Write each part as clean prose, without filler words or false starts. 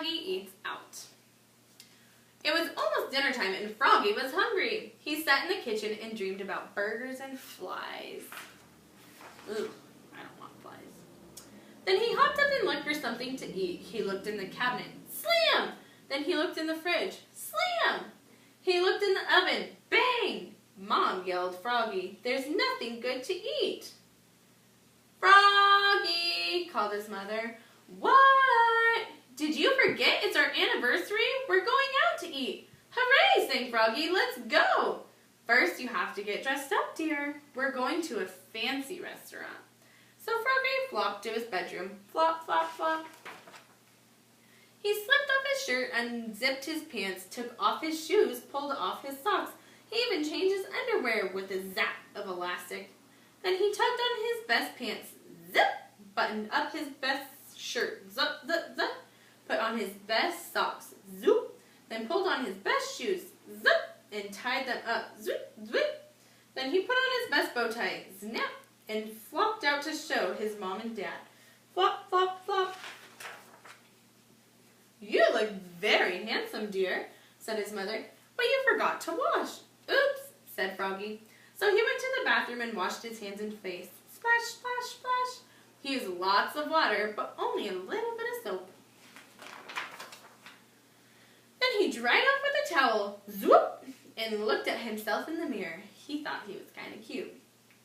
Froggy Eats Out. It was almost dinner time and Froggy was hungry. He sat in the kitchen and dreamed about burgers and flies. Ugh, I don't want flies. Then he hopped up and looked for something to eat. He looked in the cabinet. Slam! Then he looked in the fridge. Slam! He looked in the oven. Bang! Mom yelled, Froggy, there's nothing good to eat. Froggy, called his mother. What? Did you forget it's our anniversary? We're going out to eat. Hooray, sang Froggy, let's go. First you have to get dressed up, dear. We're going to a fancy restaurant. So Froggy flopped to his bedroom. Flop, flop, flop. He slipped off his shirt, unzipped his pants, took off his shoes, pulled off his socks. He even changed his underwear with a zap of elastic. Then he tugged on his best pants, zip, buttoned up his best shirt, zip, zip, zip, put on his best socks, zoop, then pulled on his best shoes, zip, and tied them up, zoop, zip. Then he put on his best bow tie, snap, and flopped out to show his mom and dad. Flop, flop, flop. You look very handsome, dear, said his mother, but you forgot to wash. Oops, said Froggy. So he went to the bathroom and washed his hands and face. Splash, splash, splash. He used lots of water, but only a little bit of soap. Then he dried off with a towel, zoop, and looked at himself in the mirror. He thought he was kind of cute.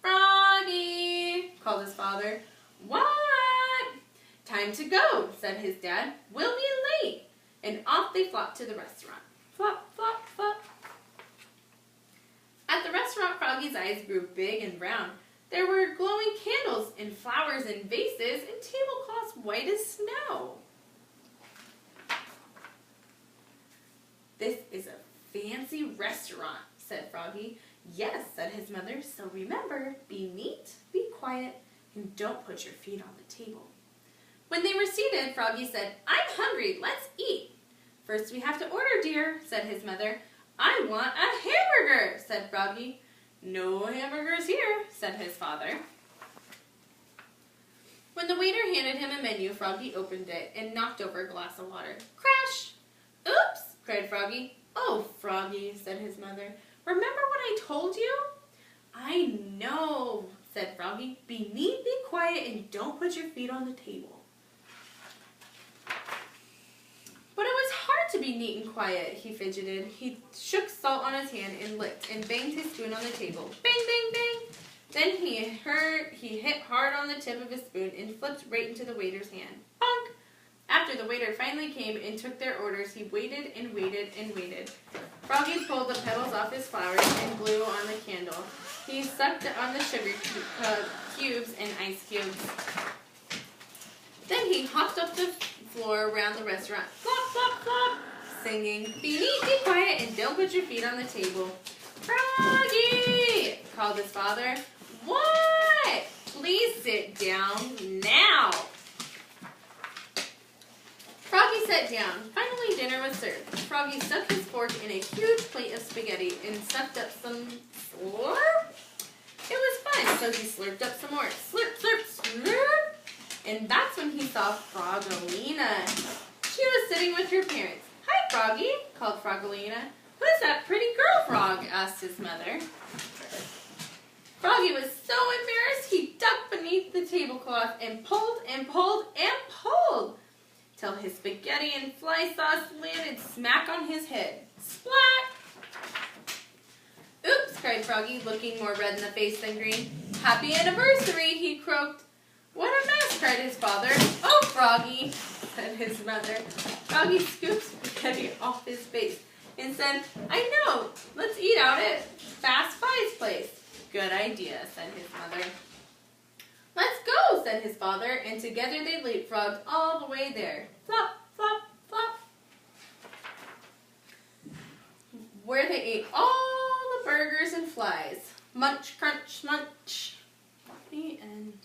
Froggy, called his father. What? Time to go, said his dad. We'll be late. And off they flopped to the restaurant. Flop, flop, flop. At the restaurant, Froggy's eyes grew big and round. There were glowing candles and flowers and vases and tablecloths white as snow. This is a fancy restaurant, said Froggy. Yes, said his mother, so remember, be neat, be quiet, and don't put your feet on the table. When they were seated, Froggy said, I'm hungry, let's eat. First we have to order, dear, said his mother. I want a hamburger, said Froggy. No hamburgers here, said his father. When the waiter handed him a menu, Froggy opened it and knocked over a glass of water. Crash! Oops, cried Froggy. Oh, Froggy, said his mother. Remember what I told you? I know, said Froggy. Be neat, be quiet, and don't put your feet on the table. But it was hard to be neat and quiet, he fidgeted. He shook salt on his hand and licked and banged his spoon on the table. Bang, bang, bang. Then he hit hard on the tip of his spoon and flipped right into the waiter's hand. Bonk! After the waiter finally came and took their orders, he waited and waited and waited. Froggy pulled the petals off his flowers and blew on the candle. He sucked on the sugar cubes and ice cubes. Then he hopped up the floor around the restaurant, flop, flop, flop, singing, be neat, be quiet, and don't put your feet on the table. Froggy, called his father. What? Please sit down now. Froggy sat down. Finally, dinner was served. Froggy stuck his fork in a huge plate of spaghetti and sucked up some slurp. It was fun, so he slurped up some more. Slurp, slurp, slurp. And that's when he saw Froggalina. She was sitting with her parents. Hi, Froggy, called Froggalina. Who's that pretty girl, Frog? Asked his mother. Froggy was so embarrassed he ducked beneath the tablecloth and pulled and pulled and pulled till his spaghetti and fly sauce landed smack on his head. Splat! Oops, cried Froggy, looking more red in the face than green. Happy anniversary, he croaked. What a mess, cried his father. Oh, Froggy, said his mother. Froggy scooped spaghetti off his face and said, I know, let's eat out at Fast Five's place. Good idea, said his mother. Let's go, said his father, and together they leapfrogged all the way there. Flop, flop, flop. Where they ate all the burgers and flies. Munch, crunch, munch. The end.